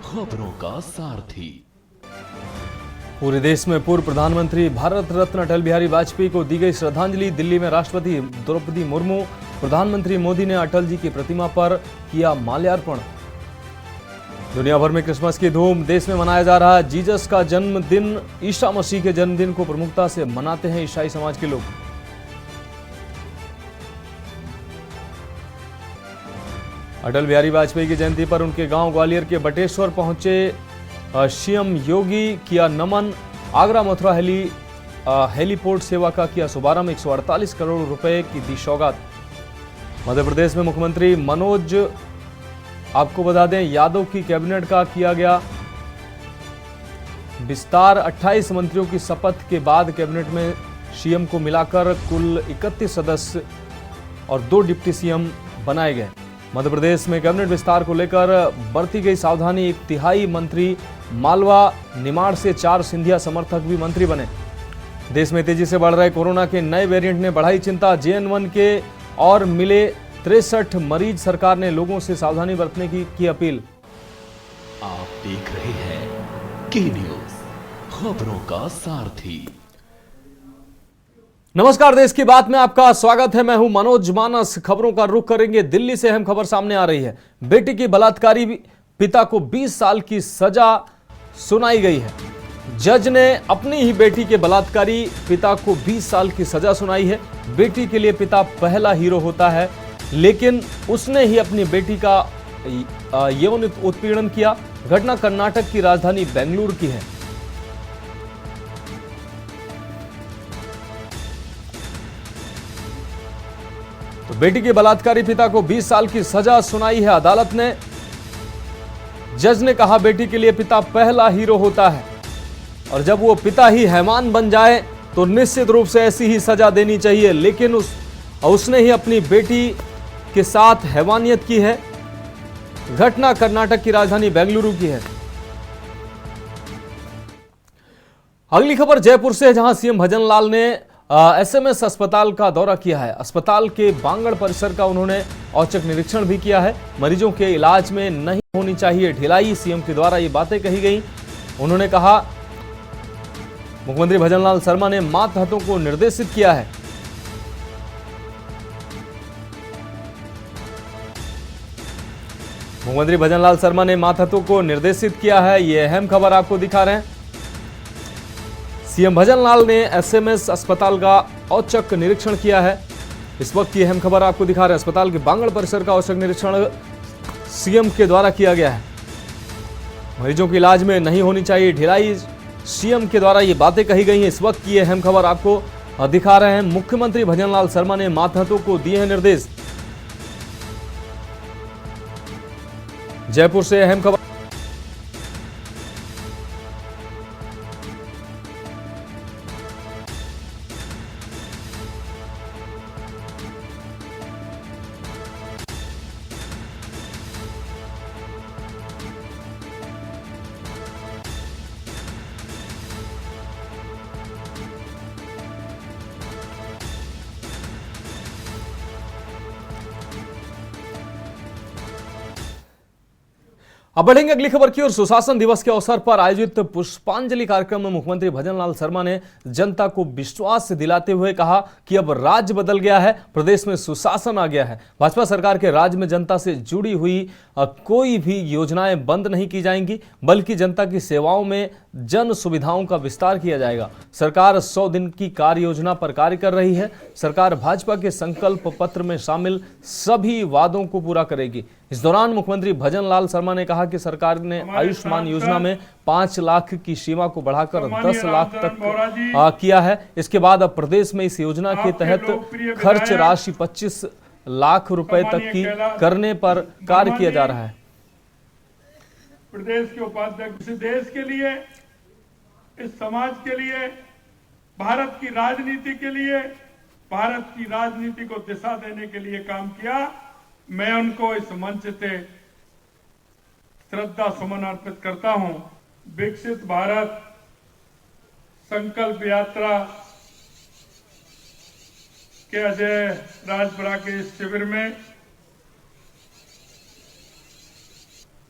खबरों का सारथी। पूरे देश में पूर्व प्रधानमंत्री भारत रत्न अटल बिहारी वाजपेयी को दी गई श्रद्धांजलि। दिल्ली में राष्ट्रपति द्रौपदी मुर्मू, प्रधानमंत्री मोदी ने अटल जी की प्रतिमा पर किया माल्यार्पण। दुनिया भर में क्रिसमस की धूम, देश में मनाया जा रहा जीसस का जन्मदिन। ईसा मसीह के जन्मदिन को प्रमुखता से मनाते हैं ईसाई समाज के लोग। अटल बिहारी वाजपेयी की जयंती पर उनके गांव ग्वालियर के बटेश्वर पहुंचे सीएम योगी, किया नमन। आगरा मथुरा हेलीपोर्ट सेवा का किया शुभारंभ। 148 करोड़ रुपए की दी सौगात। मध्य प्रदेश में मुख्यमंत्री मनोज, आपको बता दें, यादव की कैबिनेट का किया गया विस्तार। 28 मंत्रियों की शपथ के बाद कैबिनेट में सीएम को मिलाकर कुल 31 सदस्य और 2 डिप्टी सीएम बनाए गए। मध्य प्रदेश में कैबिनेट विस्तार को लेकर बरती गई सावधानी। 1/3 मंत्री मालवा निमाड़ से 4 सिंधिया समर्थक भी मंत्री बने। देश में तेजी से बढ़ रहे कोरोना के नए वेरिएंट ने बढ़ाई चिंता। JN1 के और मिले 63 मरीज। सरकार ने लोगों से सावधानी बरतने की अपील। आप देख रहे हैं के न्यूज, खबरों का सारथी। नमस्कार, देश की बात में आपका स्वागत है। मैं हूं मनोज मानस। खबरों का रुख करेंगे। दिल्ली से अहम खबर सामने आ रही है। बेटी की बलात्कारी पिता को 20 साल की सजा सुनाई गई है। जज ने अपनी ही बेटी के बलात्कारी पिता को 20 साल की सजा सुनाई है। बेटी के लिए पिता पहला हीरो होता है, लेकिन उसने ही अपनी बेटी का यौन उत्पीड़न किया। घटना कर्नाटक की राजधानी बेंगलुरु की है। तो बेटी के बलात्कारी पिता को 20 साल की सजा सुनाई है अदालत ने। जज ने कहा, बेटी के लिए पिता पहला हीरो होता है और जब वो पिता ही हैवान बन जाए तो निश्चित रूप से ऐसी ही सजा देनी चाहिए। लेकिन उसने ही अपनी बेटी के साथ हैवानियत की है। घटना कर्नाटक की राजधानी बेंगलुरु की है। अगली खबर जयपुर से है, जहां सीएम भजनलाल ने SMS अस्पताल का दौरा किया है। अस्पताल के बांगड़ परिसर का उन्होंने औचक निरीक्षण भी किया है। मरीजों के इलाज में नहीं होनी चाहिए ढिलाई, सीएम के द्वारा ये बातें कही गई। उन्होंने कहा, मुख्यमंत्री भजनलाल शर्मा ने मातहतों को निर्देशित किया है। मुख्यमंत्री भजनलाल शर्मा ने मातहतों को निर्देशित किया है। यह अहम खबर आपको दिखा रहे हैं। सीएम भजनलाल ने SMS अस्पताल का औचक निरीक्षण किया है। इस वक्त की अहम खबर आपको दिखा रहे हैं। अस्पताल के बांगड़ परिसर का औचक निरीक्षण सीएम के द्वारा किया गया है। मरीजों के इलाज में नहीं होनी चाहिए ढिलाई, सीएम के द्वारा ये बातें कही गई हैं। इस वक्त की अहम खबर आपको दिखा रहे हैं। मुख्यमंत्री भजनलाल शर्मा ने मातहतों को दिए हैं निर्देश। जयपुर से अहम खबर। अब बढ़ेंगे अगली खबर की ओर। सुशासन दिवस के अवसर पर आयोजित पुष्पांजलि कार्यक्रम में मुख्यमंत्री भजनलाल शर्मा ने जनता को विश्वास दिलाते हुए कहा कि अब राज्य बदल गया है, प्रदेश में सुशासन आ गया है। भाजपा सरकार के राज्य में जनता से जुड़ी हुई कोई भी योजनाएं बंद नहीं की जाएंगी, बल्कि जनता की सेवाओं में जन सुविधाओं का विस्तार किया जाएगा। सरकार 100 दिन की कार्य योजना पर कार्य कर रही है। सरकार भाजपा के संकल्प पत्र में शामिल सभी वादों को पूरा करेगी। इस दौरान मुख्यमंत्री भजनलाल शर्मा ने कहा कि सरकार ने आयुष्मान योजना में 5 लाख की सीमा को बढ़ाकर 10 लाख तक किया है। इसके बाद अब प्रदेश में इस योजना के तहत खर्च राशि 25 लाख रुपए तक की करने पर कार्य किया जा रहा है। प्रदेश के उपाध्यक्ष देश के लिए, इस समाज के लिए, भारत की राजनीति के लिए, भारत की राजनीति को दिशा देने के लिए काम किया। मैं उनको इस मंच से श्रद्धा सुमन अर्पित करता हूं। विकसित भारत संकल्प यात्रा के अजय राजपुरा के इस शिविर में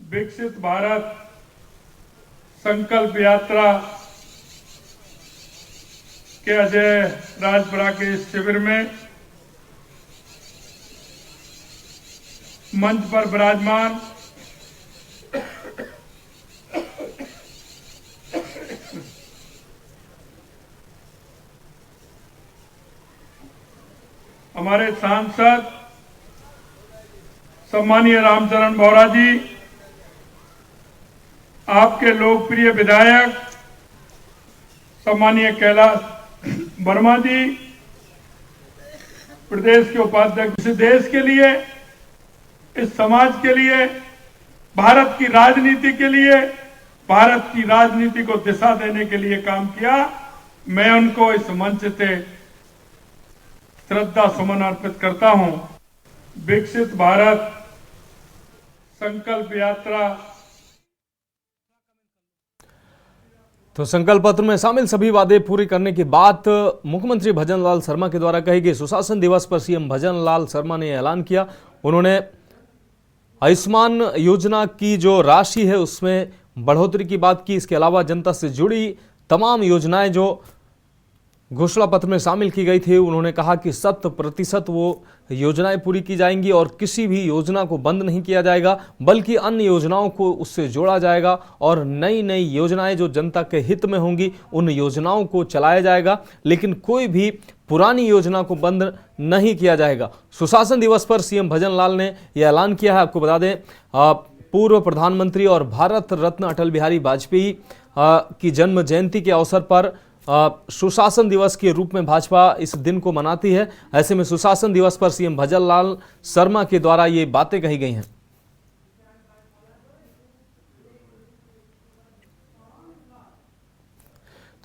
विकसित भारत संकल्प यात्रा के अजय राजपुरा के इस शिविर में मंच पर विराजमान हमारे सांसद सम्मानीय रामचरण बोहरा जी, आपके लोकप्रिय विधायक सम्मानीय कैलाश वर्मा जी, प्रदेश के उपाध्यक्ष, इस देश के लिए, इस समाज के लिए, भारत की राजनीति के लिए, भारत की राजनीति को दिशा देने के लिए काम किया। मैं उनको इस मंच से श्रद्धा सुमन अर्पित करता हूं। विकसित भारत संकल्प यात्रा। तो संकल्प पत्र में शामिल सभी वादे पूरे करने की बात मुख्यमंत्री भजनलाल शर्मा के द्वारा कही गई। सुशासन दिवस पर सीएम भजनलाल शर्मा ने ऐलान किया। उन्होंने आयुष्मान योजना की जो राशि है उसमें बढ़ोतरी की बात की। इसके अलावा जनता से जुड़ी तमाम योजनाएं जो घोषणा पत्र में शामिल की गई थी, उन्होंने कहा कि 100% वो योजनाएं पूरी की जाएंगी और किसी भी योजना को बंद नहीं किया जाएगा, बल्कि अन्य योजनाओं को उससे जोड़ा जाएगा और नई नई योजनाएं जो जनता के हित में होंगी उन योजनाओं को चलाया जाएगा, लेकिन कोई भी पुरानी योजना को बंद नहीं किया जाएगा। सुशासन दिवस पर सीएम भजनलाल ने यह ऐलान किया है। आपको बता दें, पूर्व प्रधानमंत्री और भारत रत्न अटल बिहारी वाजपेयी की जन्म जयंती के अवसर पर सुशासन दिवस के रूप में भाजपा इस दिन को मनाती है। ऐसे में सुशासन दिवस पर सीएम भजनलाल शर्मा के द्वारा ये बातें कही गई हैं।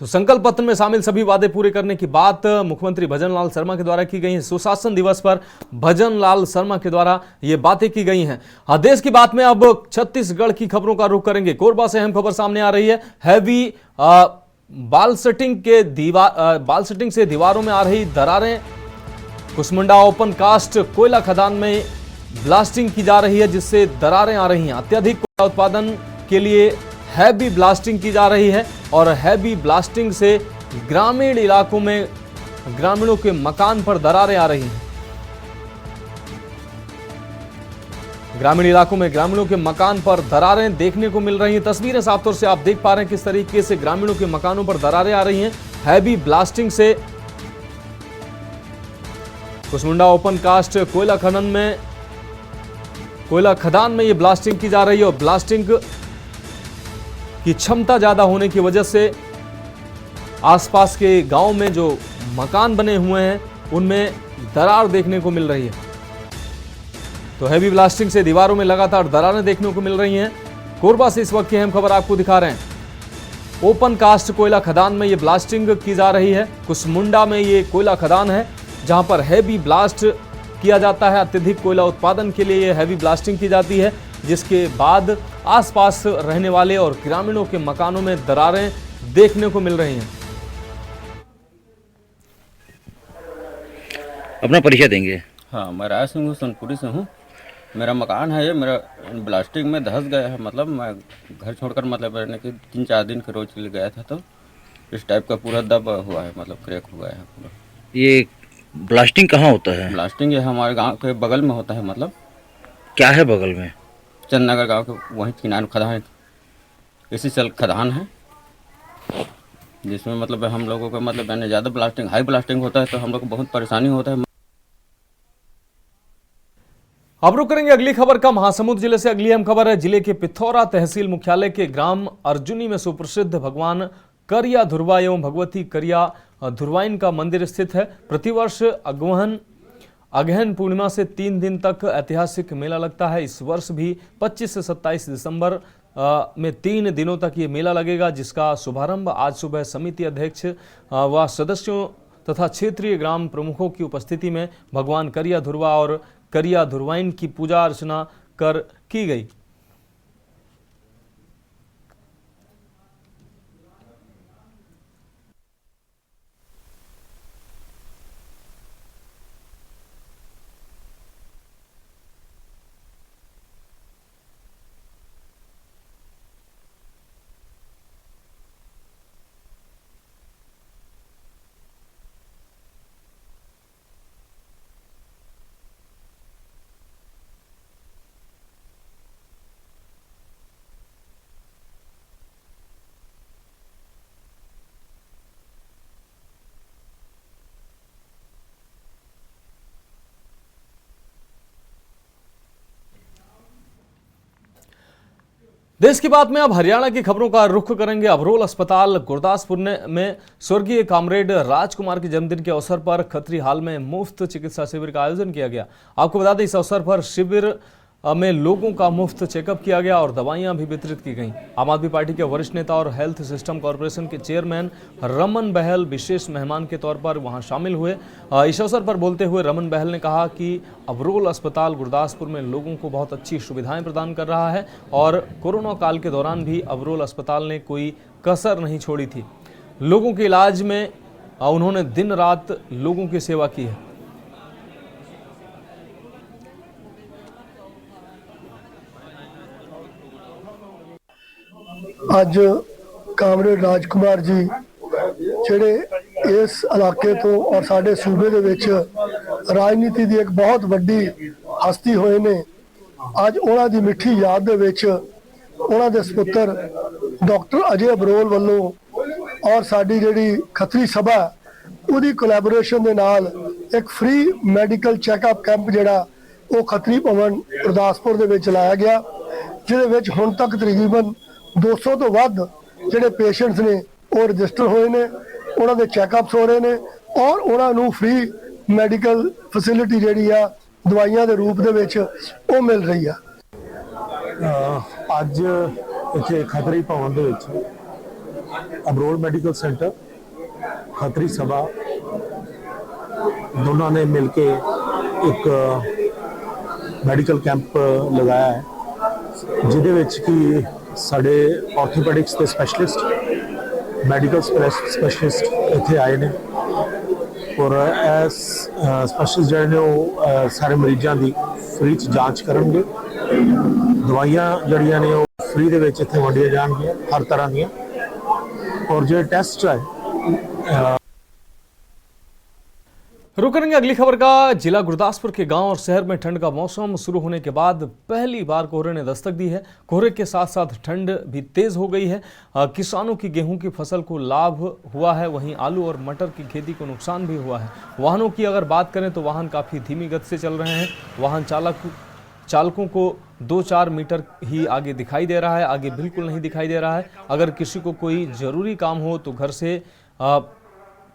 तो संकल्प पत्र में शामिल सभी वादे पूरे करने की बात मुख्यमंत्री भजनलाल शर्मा के द्वारा की गई है। सुशासन दिवस पर भजनलाल शर्मा के द्वारा ये बातें की गई हैं। देश की बात में अब छत्तीसगढ़ की खबरों का रुख करेंगे। कोरबा से अहम खबर सामने आ रही है। हैवी बाल सेटिंग से दीवारों में आ रही दरारें। कुसमुंडा ओपन कास्ट कोयला खदान में ब्लास्टिंग की जा रही है, जिससे दरारें आ रही हैं। अत्यधिक कोयला उत्पादन के लिए हैवी ब्लास्टिंग की जा रही है और हैवी ब्लास्टिंग से ग्रामीण इलाकों में ग्रामीणों के मकान पर दरारें आ रही हैं। ग्रामीण इलाकों में ग्रामीणों के मकान पर दरारें देखने को मिल रही हैं। तस्वीरें साफ तौर से आप देख पा रहे हैं किस तरीके से ग्रामीणों के मकानों पर दरारें आ रही हैं। हैवी ब्लास्टिंग से कुसमुंडा ओपन कास्ट कोयला खदान में ये ब्लास्टिंग की जा रही है और ब्लास्टिंग की क्षमता ज्यादा होने की वजह से आसपास के गांव में जो मकान बने हुए हैं उनमें दरार देखने को मिल रही है। तो हैवी ब्लास्टिंग से दीवारों में लगातार दरारें देखने को मिल रही हैं। कोरबा से इस वक्त की अहम खबर आपको दिखा रहे हैं। ओपन कास्ट कोयला खदान में ये ब्लास्टिंग की जा रही है। कुसमुंडा में ये कोयला खदान है जहां पर हैवी ब्लास्ट किया जाता है। अत्यधिक कोयला उत्पादन के लिए ये हैवी ब्लास्टिंग की जाती है, जिसके बाद आसपास रहने वाले और ग्रामीणों के मकानों में दरारें देखने को मिल रही हैं। अपना परिचय देंगे। हाँ, मैं राय सिंह हूँ, सोनपुरी से हूँ। मेरा मकान है ये, मेरा ब्लास्टिंग में धंस गया है। मतलब मैं घर छोड़कर मतलब रहने के 3-4 दिन के रोज के लिए गया था, तो इस टाइप का पूरा दब हुआ है, मतलब क्रैक हुआ है पूरा। ये ब्लास्टिंग कहाँ होता है? ब्लास्टिंग ये हमारे गांव के बगल में होता है। मतलब क्या है बगल में? चंदनगर गांव के वहीं किनारे खदान, इसी चल खदान है, जिसमें मतलब हम लोगों को मतलब यानी ज़्यादा ब्लास्टिंग हाई ब्लास्टिंग होता है तो हम लोग को बहुत परेशानी होता है। अब रुक करेंगे अगली खबर का। महासमुंद जिले से अगली अहम खबर है। जिले के पिथौरा तहसील मुख्यालय के ग्राम अर्जुनी में सुप्रसिद्ध भगवान करिया धुरवा एवं भगवती करिया धुरवाइन का मंदिर स्थित है। प्रतिवर्ष अगहन पूर्णिमा से 3 दिन तक ऐतिहासिक मेला लगता है। इस वर्ष भी 25 से 27 दिसंबर में 3 दिनों तक ये मेला लगेगा, जिसका शुभारंभ आज सुबह समिति अध्यक्ष व सदस्यों तथा क्षेत्रीय ग्राम प्रमुखों की उपस्थिति में भगवान करिया धुरवा और करिया धुरवाइन की पूजा अर्चना कर की गई। देश की बात में अब हरियाणा की खबरों का रुख करेंगे। अबरोल अस्पताल गुरदासपुर में स्वर्गीय कामरेड राजकुमार के जन्मदिन के अवसर पर खत्री हाल में मुफ्त चिकित्सा शिविर का आयोजन किया गया। आपको बता दें, इस अवसर पर शिविर में लोगों का मुफ्त चेकअप किया गया और दवाइयां भी वितरित की गईं। आम आदमी पार्टी के वरिष्ठ नेता और हेल्थ सिस्टम कॉरपोरेशन के चेयरमैन रमन बहल विशेष मेहमान के तौर पर वहां शामिल हुए। इस अवसर पर बोलते हुए रमन बहल ने कहा कि अबरोल अस्पताल गुरदासपुर में लोगों को बहुत अच्छी सुविधाएं प्रदान कर रहा है और कोरोना काल के दौरान भी अबरोल अस्पताल ने कोई कसर नहीं छोड़ी थी। लोगों के इलाज में उन्होंने दिन रात लोगों की सेवा की है। ਅੱਜ ਕਾਮਰੇਡ ਰਾਜਕੁਮਾਰ ਜੀ ਜਿਹੜੇ ਇਸ ਇਲਾਕੇ ਤੋਂ ਔਰ ਸਾਡੇ ਸੂਬੇ ਦੇ ਵਿੱਚ ਰਾਜਨੀਤੀ ਦੀ ਇੱਕ ਬਹੁਤ ਵੱਡੀ ਹਸਤੀ ਹੋਏ ਨੇ। ਅੱਜ ਉਹਨਾਂ ਦੀ ਮਿੱਠੀ ਯਾਦ ਦੇ ਵਿੱਚ ਉਹਨਾਂ ਦੇ ਸੁਪੁੱਤਰ ਡਾਕਟਰ ਅਜੇ ਅਬਰੋਲ ਵੱਲੋਂ ਔਰ ਸਾਡੀ ਜਿਹੜੀ ਖੱਤਰੀ ਸਭਾ ਉਹਦੀ ਕੋਲੈਬੋਰੇਸ਼ਨ ਦੇ ਨਾਲ ਇੱਕ ਫ੍ਰੀ ਮੈਡੀਕਲ ਚੈੱਕਅਪ ਕੈਂਪ ਜਿਹੜਾ ਉਹ ਖੱਤਰੀ ਭਵਨ ਗੁਰਦਾਸਪੁਰ ਦੇ ਵਿੱਚ ਲਾਇਆ ਗਿਆ, ਜਿਹਦੇ ਵਿੱਚ ਹੁਣ ਤੱਕ ਤਕਰੀਬਨ 200 ਤੋਂ ਵੱਧ ਜਿਹੜੇ ਪੇਸ਼ੈਂਟਸ ਨੇ ਉਹ ਰਜਿਸਟਰ ਹੋਏ ਨੇ, ਉਹਨਾਂ ਦੇ ਚੈੱਕਅਪਸ ਹੋ ਰਹੇ ਨੇ ਔਰ ਉਹਨਾਂ ਨੂੰ ਫ੍ਰੀ ਮੈਡੀਕਲ ਫੈਸਿਲਿਟੀ ਜਿਹੜੀ ਆ ਦਵਾਈਆਂ ਦੇ ਰੂਪ ਦੇ ਵਿੱਚ ਉਹ ਮਿਲ ਰਹੀ ਆ। ਅੱਜ ਇੱਥੇ ਖੱਤਰੀ ਭਵਨ ਦੇ ਵਿੱਚ ਅਬਰੋਲ ਮੈਡੀਕਲ ਸੈਂਟਰ ਖੱਤਰੀ ਸਭਾ ਦੋਨਾਂ ਨੇ ਮਿਲ ਕੇ ਇੱਕ ਮੈਡੀਕਲ ਕੈਂਪ ਲਗਾਇਆ ਹੈ, ਜਿਹਦੇ ਵਿੱਚ ਕਿ ਸਾਡੇ ਆਰਥੋਪੈਡਿਕਸ ਦੇ ਸਪੈਸ਼ਲਿਸਟ ਮੈਡੀਕਲ ਸਪੈਸ਼ਲਿਸਟ ਇੱਥੇ ਆਏ ਨੇ ਔਰ ਇਸ ਸਪੈਸ਼ਲਿਸਟ ਜਿਹੜੇ ਨੇ ਉਹ ਸਾਰੇ ਮਰੀਜ਼ਾਂ ਦੀ ਫ੍ਰੀ 'ਚ ਜਾਂਚ ਕਰਨਗੇ। ਦਵਾਈਆਂ ਜਿਹੜੀਆਂ ਨੇ ਉਹ ਫ੍ਰੀ ਦੇ ਵਿੱਚ ਇੱਥੇ ਵੰਡੀਆਂ ਜਾਣਗੀਆਂ ਹਰ ਤਰ੍ਹਾਂ ਦੀਆਂ ਔਰ ਜਿਹੜੇ ਟੈਸਟ ਹੈ। रुक करेंगे अगली खबर का। जिला गुरदासपुर के गांव और शहर में ठंड का मौसम शुरू होने के बाद पहली बार कोहरे ने दस्तक दी है। कोहरे के साथ साथ ठंड भी तेज हो गई है। किसानों की गेहूं की फसल को लाभ हुआ है, वहीं आलू और मटर की खेती को नुकसान भी हुआ है। वाहनों की अगर बात करें तो वाहन काफ़ी धीमी गति से चल रहे हैं। वाहन चालकों को 2-4 मीटर ही आगे दिखाई दे रहा है, आगे बिल्कुल नहीं दिखाई दे रहा है। अगर किसी को कोई ज़रूरी काम हो तो घर से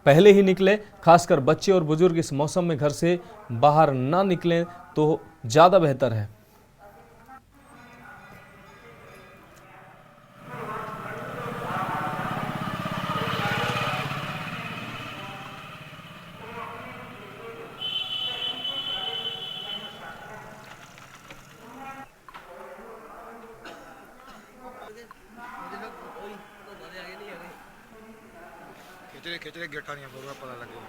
पहले ही निकले, खासकर बच्चे और बुजुर्ग इस मौसम में घर से बाहर ना निकलें तो ज़्यादा बेहतर है। ਖਿਚੜੇ ਗੇਟਾਂ ਦੀਆਂ ਪੂਰਾ ਪਤਾ ਲੱਗੇ।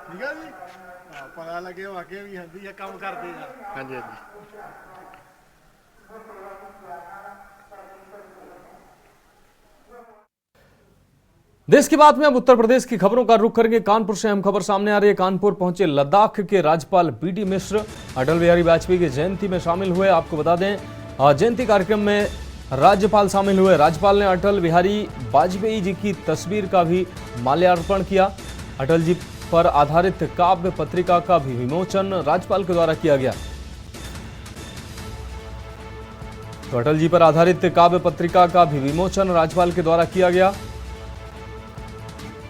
ਠੀਕ ਆ ਜੀ, ਪਤਾ ਲੱਗੇ ਵਾਕਿਆ ਵੀ ਹੁੰਦੀ ਆ ਕੰਮ ਕਰਦੇ ਆ। ਹਾਂਜੀ ਹਾਂਜੀ। देश की बात में अब उत्तर प्रदेश की खबरों का रुख करेंगे। कानपुर से अहम खबर सामने आ रही है। कानपुर पहुंचे लद्दाख के राज्यपाल बीडी मिश्र अटल बिहारी वाजपेयी की जयंती में शामिल हुए। आपको बता दें, जयंती कार्यक्रम में राज्यपाल शामिल हुए। राज्यपाल ने अटल बिहारी वाजपेयी जी की तस्वीर का भी माल्यार्पण किया। अटल जी पर आधारित काव्य पत्रिका का भी विमोचन राज्यपाल के द्वारा किया गया। तो अटल जी पर आधारित काव्य पत्रिका का भी विमोचन राज्यपाल के द्वारा किया गया।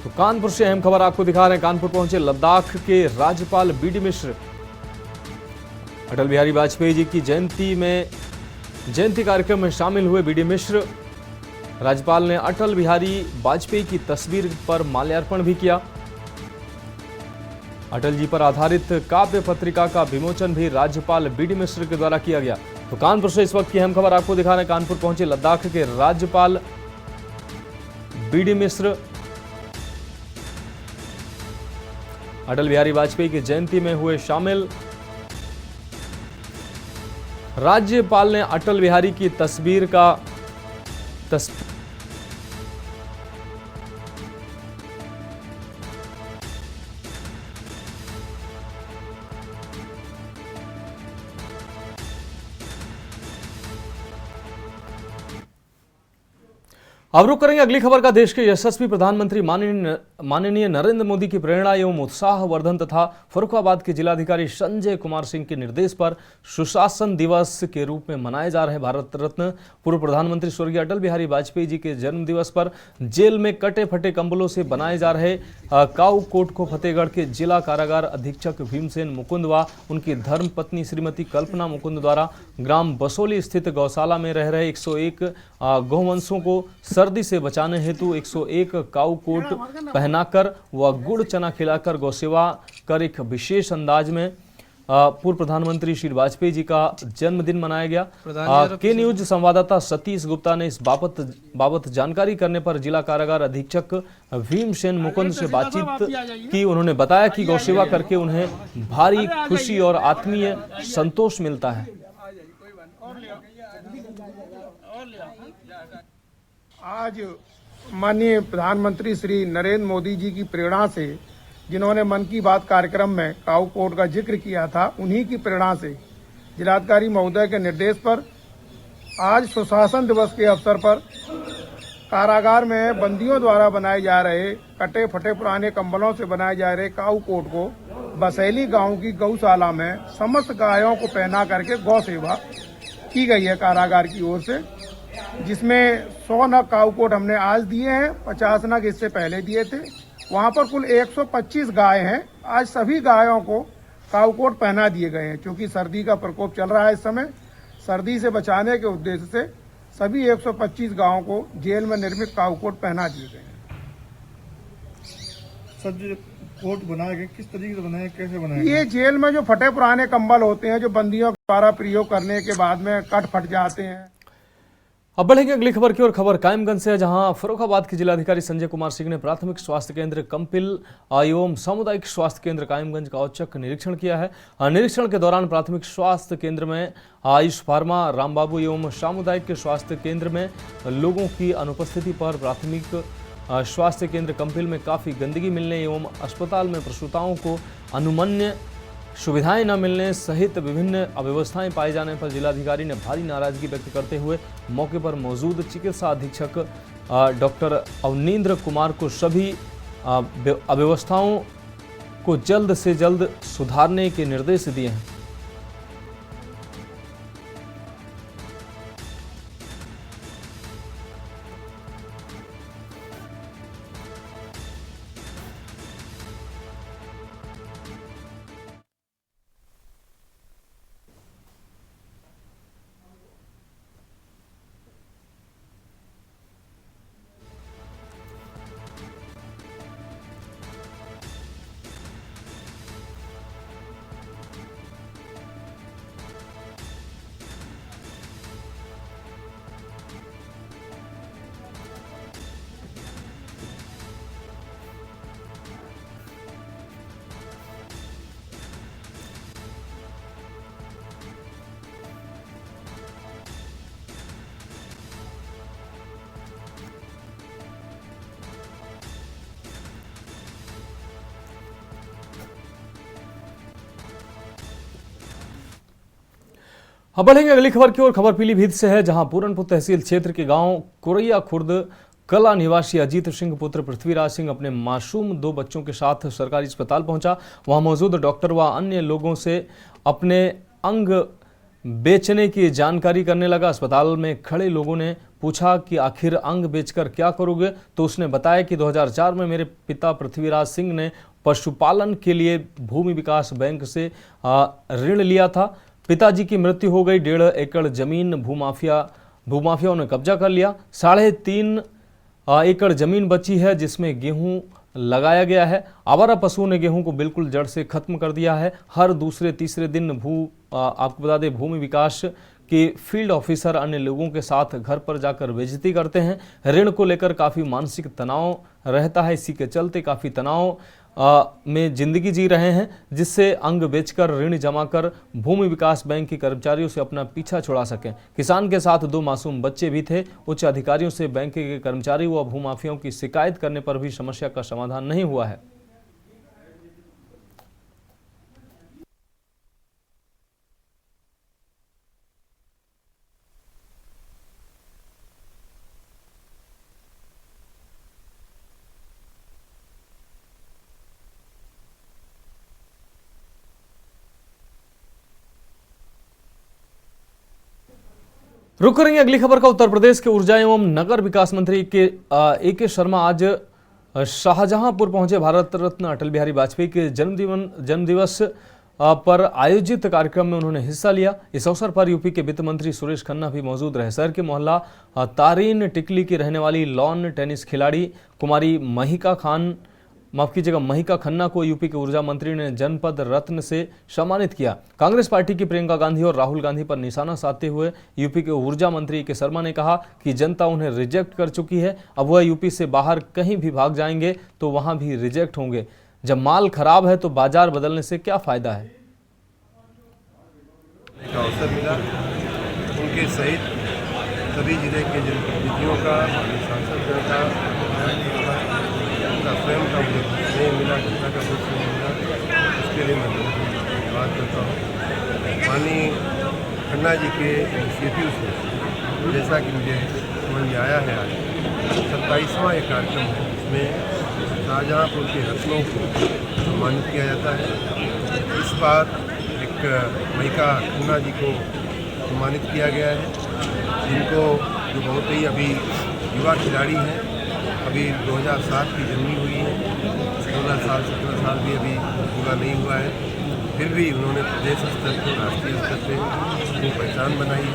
तो कानपुर से अहम खबर आपको दिखा रहे हैं। कानपुर पहुंचे लद्दाख के राज्यपाल बीडी मिश्र अटल बिहारी वाजपेयी जी की जयंती कार्यक्रम में शामिल हुए। बीडी मिश्र राज्यपाल ने अटल बिहारी वाजपेयी की तस्वीर पर माल्यार्पण भी किया। अटल जी पर आधारित काव्य पत्रिका का विमोचन भी राज्यपाल बीडी मिश्र के द्वारा किया गया। तो कानपुर से इस वक्त की अहम खबर आपको दिखा रहे हैं। कानपुर पहुंचे लद्दाख के राज्यपाल बीडी मिश्र अटल बिहारी वाजपेयी की जयंती में हुए शामिल। राज्यपाल ने अटल बिहारी की तस्वीर का अब रुक करेंगे अगली खबर का। देश के यशस्वी प्रधानमंत्री माननीय नरेंद्र मोदी की प्रेरणा एवं उत्साहवर्धन तथा फर्रुखाबाद के जिलाधिकारी संजय कुमार सिंह के निर्देश पर सुशासन दिवस के रूप में मनाए जा रहे भारत रत्न पूर्व प्रधानमंत्री स्वर्गीय अटल बिहारी वाजपेयी जी के जन्म दिवस पर जेल में कटे फटे कंबलों से बनाए जा रहे काऊ कोट को फतेहगढ़ के जिला कारागार अधीक्षक भीमसेन मुकुंद व उनकी धर्म पत्नी श्रीमती कल्पना मुकुंद द्वारा ग्राम बसोली स्थित गौशाला में रह रहे 101 गौवंशों को सर्दी से बचाने हेतु 101 काऊ कोट पहनाकर व गुड़ चना खिलाकर गौसेवा कर एक विशेष अंदाज में पूर्व प्रधानमंत्री श्री वाजपेयी जी का जन्मदिन मनाया गया। के न्यूज संवाददाता सतीश गुप्ता ने इस बाबत जानकारी करने पर जिला कारागार अधीक्षक भीमसेन मुकुंद से बातचीत की। उन्होंने बताया कि गौसेवा करके उन्हें भारी खुशी और आत्मीय संतोष मिलता है। आज माननीय प्रधानमंत्री श्री नरेंद्र मोदी जी की प्रेरणा से, जिन्होंने मन की बात कार्यक्रम में काऊ कोट का जिक्र किया था, उन्हीं की प्रेरणा से जिलाधिकारी महोदय के निर्देश पर आज सुशासन दिवस के अवसर पर कारागार में बंदियों द्वारा बनाए जा रहे कटे फटे पुराने कंबलों से बनाए जा रहे काऊ कोट को बसैली गांव की गौशाला में समस्त गायों को पहना करके गौ सेवा की गई है कारागार की ओर से, जिसमें 100 नग काऊ कोट हमने आज दिए हैं, 50 नग इससे पहले दिए थे। वहां पर कुल 125 गाय हैं। आज सभी गायों को काऊ कोट पहना दिए गए हैं। क्योंकि सर्दी का प्रकोप चल रहा है इस समय, सर्दी से बचाने के उद्देश्य से सभी 125 गायों को जेल में निर्मित काऊ कोट पहना दिए गए हैं। सर, जो कोट बनाए गए किस तरीके से बनाए, कैसे बनाए? ये जेल में जो फटे पुराने कंबल होते हैं, जो बंदियों द्वारा प्रयोग करने के बाद में कट फट जाते हैं। अब बढ़ेंगे अगली खबर की ओर। खबर कायमगंज से है, जहां फर्रुखाबाद के जिलाधिकारी संजय कुमार सिंह ने प्राथमिक स्वास्थ्य केंद्र कंपिल एवं सामुदायिक स्वास्थ्य केंद्र कायमगंज का औचक निरीक्षण किया है। निरीक्षण के दौरान प्राथमिक स्वास्थ्य केंद्र में आयुष फार्मा, रामबाबू एवं सामुदायिक स्वास्थ्य केंद्र में लोगों की अनुपस्थिति पर प्राथमिक स्वास्थ्य केंद्र कंपिल में काफ़ी गंदगी मिलने एवं अस्पताल में प्रसूताओं को अनुमन्य सुविधाएं न मिलने सहित विभिन्न अव्यवस्थाएं पाए जाने पर जिलाधिकारी ने भारी नाराजगी व्यक्त करते हुए मौके पर मौजूद चिकित्सा अधीक्षक डॉक्टर अवनींद्र कुमार को सभी अव्यवस्थाओं को जल्द से जल्द सुधारने के निर्देश दिए हैं। अब बढ़ेंगे अगली खबर की ओर। खबर पीलीभीत से है, जहां पूरनपुर तहसील क्षेत्र के गांव कुरैया खुर्द कला निवासी अजीत सिंह पुत्र पृथ्वीराज सिंह अपने मासूम 2 बच्चों के साथ सरकारी अस्पताल पहुंचा। वहां मौजूद डॉक्टर व अन्य लोगों से अपने अंग बेचने की जानकारी करने लगा। अस्पताल में खड़े लोगों ने पूछा कि आखिर अंग बेचकर क्या करोगे, तो उसने बताया कि 2004 में मेरे पिता पृथ्वीराज सिंह ने पशुपालन के लिए भूमि विकास बैंक से ऋण लिया था। पिताजी की मृत्यु हो गई। 1.5 एकड़ जमीन भूमाफियाओं ने कब्जा कर लिया। 3.5 एकड़ जमीन बची है, जिसमें गेहूं लगाया गया है। आवारा पशुओं ने गेहूं को बिल्कुल जड़ से खत्म कर दिया है। हर दूसरे तीसरे दिन आपको बता दें, भूमि विकास के फील्ड ऑफिसर अन्य लोगों के साथ घर पर जाकर बेइज्जती करते हैं। ऋण को लेकर काफ़ी मानसिक तनाव रहता है। इसी के चलते काफ़ी तनाव में जिंदगी जी रहे हैं, जिससे अंग बेचकर ऋण जमा कर भूमि विकास बैंक के कर्मचारियों से अपना पीछा छुड़ा सकें। किसान के साथ 2 मासूम बच्चे भी थे। उच्च अधिकारियों से बैंक के कर्मचारी व भूमाफियाओं की शिकायत करने पर भी समस्या का समाधान नहीं हुआ है। रुक करेंगे अगली खबर का। उत्तर प्रदेश के ऊर्जा एवं नगर विकास मंत्री ए के शर्मा आज शाहजहांपुर पहुंचे। भारत रत्न अटल बिहारी वाजपेयी के जन्मदिवस पर आयोजित कार्यक्रम में उन्होंने हिस्सा लिया। इस अवसर पर यूपी के वित्त मंत्री सुरेश खन्ना भी मौजूद रहे। शहर के मोहल्ला तारीन टिकली की रहने वाली लॉन टेनिस खिलाड़ी कुमारी महिका खन्ना को यूपी के ऊर्जा मंत्री ने जनपद रत्न से सम्मानित किया। कांग्रेस पार्टी की प्रियंका गांधी और राहुल गांधी पर निशाना साधते हुए यूपी के ऊर्जा मंत्री के शर्मा ने कहा कि जनता उन्हें रिजेक्ट कर चुकी है। अब वह यूपी से बाहर कहीं भी भाग जाएंगे तो वहां भी रिजेक्ट होंगे। जब माल खराब है तो बाजार बदलने से क्या फायदा है। एक अवसर मिला उनके सहित सभी जिले के जनप्रतिनिधियों का, सांसद का, उनका स्वयं का मुझे स्नेह मिला, जनता का बहुत स्नेह मिला। उसके लिए मैं बहुत धन्यवाद करता हूँ। माननीय खन्ना जी के इनिशिएटिव से जैसा कि मुझे समझ में आया है, आज 27वां एक कार्यक्रम है जिसमें शाहजहांपुर के रत्नों को सम्मानित किया जाता है। इस बार एक महिका खन्ना जी को सम्मानित किया गया है, जिनको जो बहुत ही अभी युवा खिलाड़ी हैं, अभी 2007 की जन्मी हुई है, 16 साल 17 साल भी अभी पूरा नहीं हुआ है, फिर भी उन्होंने प्रदेश स्तर पर, राष्ट्रीय स्तर पर अपनी पहचान बनाई है।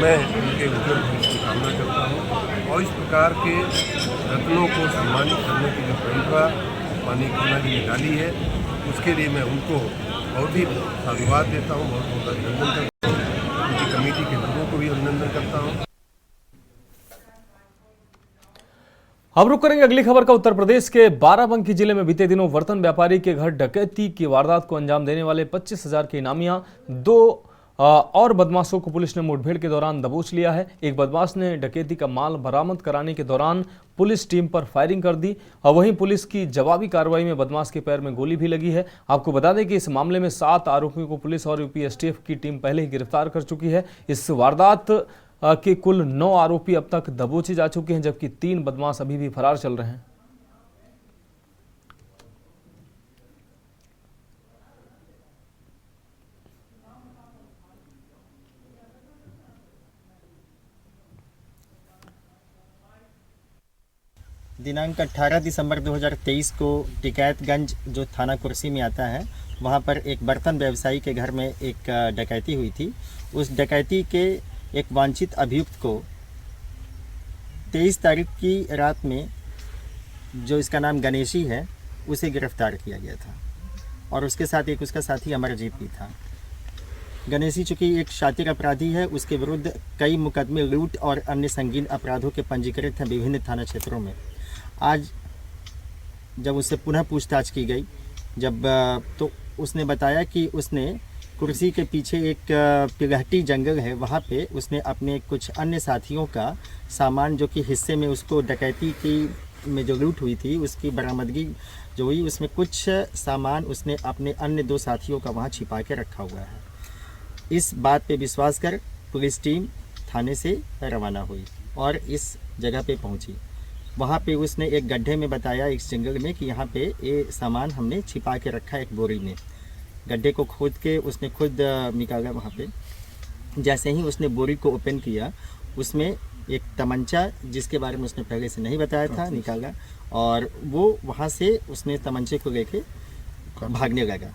मैं उनके उज्जवल भविष्य की कामना करता हूँ और इस प्रकार के रत्नों को सम्मानित करने की जो परंपरा माननीय खन्ना जी ने डाली है, उसके लिए मैं उनको बहुत ही साधुवाद देता हूँ, बहुत बहुत अभिनंदन करता हूँ। उनकी कमेटी के लोगों को भी अभिनंदन करता हूँ। अब रुक करेंगे अगली खबर का। उत्तर प्रदेश के बाराबंकी जिले में बीते दिनों बर्तन व्यापारी के घर डकैती की वारदात को अंजाम देने वाले 25,000 के इनामिया 2 और बदमाशों को पुलिस ने मुठभेड़ के दौरान दबोच लिया है। एक बदमाश ने डकैती का माल बरामद कराने के दौरान पुलिस टीम पर फायरिंग कर दी और वहीं पुलिस की जवाबी कार्रवाई में बदमाश के पैर में गोली भी लगी है। आपको बता दें कि इस मामले में 7 आरोपियों को पुलिस और यूपी एसटीएफ की टीम पहले ही गिरफ्तार कर चुकी है। इस वारदात के कुल 9 आरोपी अब तक दबोचे जा चुके हैं, जबकि 3 बदमाश अभी भी फरार चल रहे हैं। दिनांक 18 दिसंबर 2023 को टिकैतगंज जो थाना कुर्सी में आता है, वहां पर एक बर्तन व्यवसायी के घर में एक डकैती हुई थी। उस डकैती के एक वांछित अभियुक्त को 23 तारीख की रात में, जो इसका नाम गणेशी है, उसे गिरफ्तार किया गया था और उसके साथ एक उसका साथी अमरजीत भी था। गणेशी चूँकि एक शातिर अपराधी है, उसके विरुद्ध कई मुकदमे लूट और अन्य संगीन अपराधों के पंजीकृत हैं विभिन्न थाना क्षेत्रों में। आज जब उससे पुनः पूछताछ की गई, तो उसने बताया कि उसने कुर्सी के पीछे एक पिलहटी जंगल है, वहाँ पे उसने अपने कुछ अन्य साथियों का सामान, जो कि हिस्से में उसको डकैती की में जो लूट हुई थी उसकी बरामदगी जो हुई, उसमें कुछ सामान उसने अपने अन्य 2 साथियों का वहाँ छिपा के रखा हुआ है। इस बात पे विश्वास कर पुलिस टीम थाने से रवाना हुई और इस जगह पे पहुँची। वहाँ पे उसने एक गड्ढे में बताया, इस जंगल में, कि यहाँ पे ये सामान हमने छिपा के रखा है एक बोरी में। गड्ढे को खोद के उसने खुद निकाला। वहाँ पे जैसे ही उसने बोरी को ओपन किया, उसमें एक तमंचा, जिसके बारे में उसने पहले से नहीं बताया था, निकाला और वो वहाँ से उसने तमंचे को लेके भागने लगा।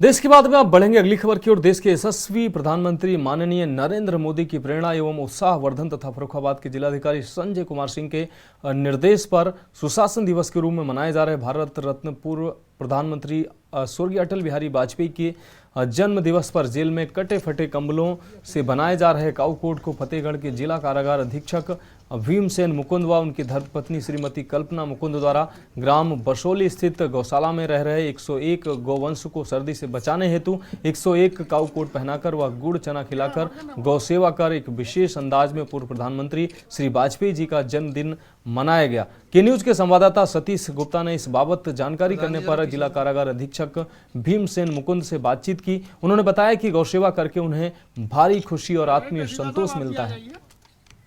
देश की बात में आप बढ़ेंगे अगली खबर की ओर। देश के यशस्वी प्रधानमंत्री माननीय नरेंद्र मोदी की प्रेरणा एवं उत्साहवर्धन तथा फर्रुखाबाद के जिलाधिकारी संजय कुमार सिंह के निर्देश पर सुशासन दिवस के रूप में मनाए जा रहे भारत रत्न पूर्व प्रधानमंत्री स्वर्गीय अटल बिहारी वाजपेयी के जन्म दिवस पर जेल में कटे फटे कंबलों से बनाए जा रहे काउकोट को फतेहगढ़ के जिला कारागार अधीक्षक भीमसेन मुकुंद व उनकी धर्मपत्नी श्रीमती कल्पना मुकुंद द्वारा ग्राम बसोली स्थित गौशाला में रह रहे 101 गौवंश को सर्दी से बचाने हेतु 101 काउकोट पहनाकर व गुड़ चना खिलाकर गौ सेवा कर एक विशेष अंदाज में पूर्व प्रधानमंत्री श्री वाजपेयी जी का जन्मदिन मनाया गया। के न्यूज के संवाददाता सतीश गुप्ता ने इस बाबत जानकारी करने पर जिला कारागार अधीक्षक भीमसेन मुकुंद से बातचीत की। उन्होंने बताया कि गौ सेवा करके उन्हें भारी खुशी और आत्मीय संतोष मिलता है।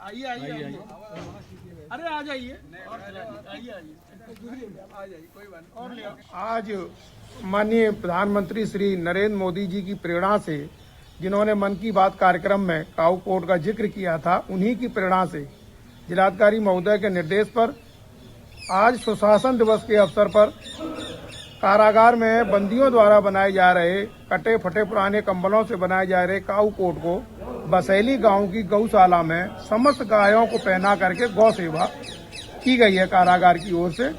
अरे आ जाइए। आज माननीय प्रधानमंत्री श्री नरेंद्र मोदी जी की प्रेरणा से जिन्होंने मन की बात कार्यक्रम में काऊ कोर्ट का जिक्र किया था, उन्हीं की प्रेरणा से जिलाधिकारी महोदय के निर्देश पर आज सुशासन दिवस के अवसर पर कारागार में बंदियों द्वारा बनाए जा रहे कटे फटे पुराने कंबलों से बनाए जा रहे काऊ कोट को बसैली गांव की गौशाला में समस्त गायों को पहना करके गौ सेवा की गई है कारागार की ओर से,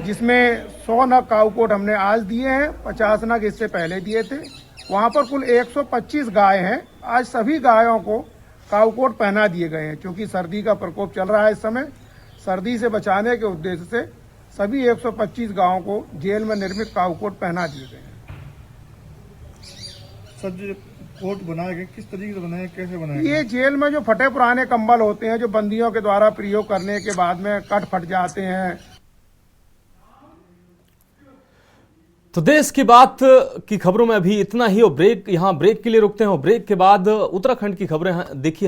जिसमें 100 नग काऊ कोट हमने आज दिए हैं, 50 नग इससे पहले दिए थे। वहां पर कुल 125 गाय हैं। आज सभी गायों को काऊ कोट पहना दिए गए हैं। क्योंकि सर्दी का प्रकोप चल रहा है इस समय, सर्दी से बचाने के उद्देश्य से सभी 125 गांवों को जेल में निर्मित काऊ कोट पहना दिए गए हैं। सर जो कोट बनाए गए किस तरीके से बनाए, कैसे बनाए? ये जेल में जो फटे पुराने कंबल होते हैं, जो बंदियों के द्वारा प्रयोग करने के बाद में कट फट जाते हैं। तो देश की बात की खबरों में अभी इतना ही। और ब्रेक, यहाँ ब्रेक के लिए रुकते हैं और ब्रेक के बाद उत्तराखंड की खबरें देखिए।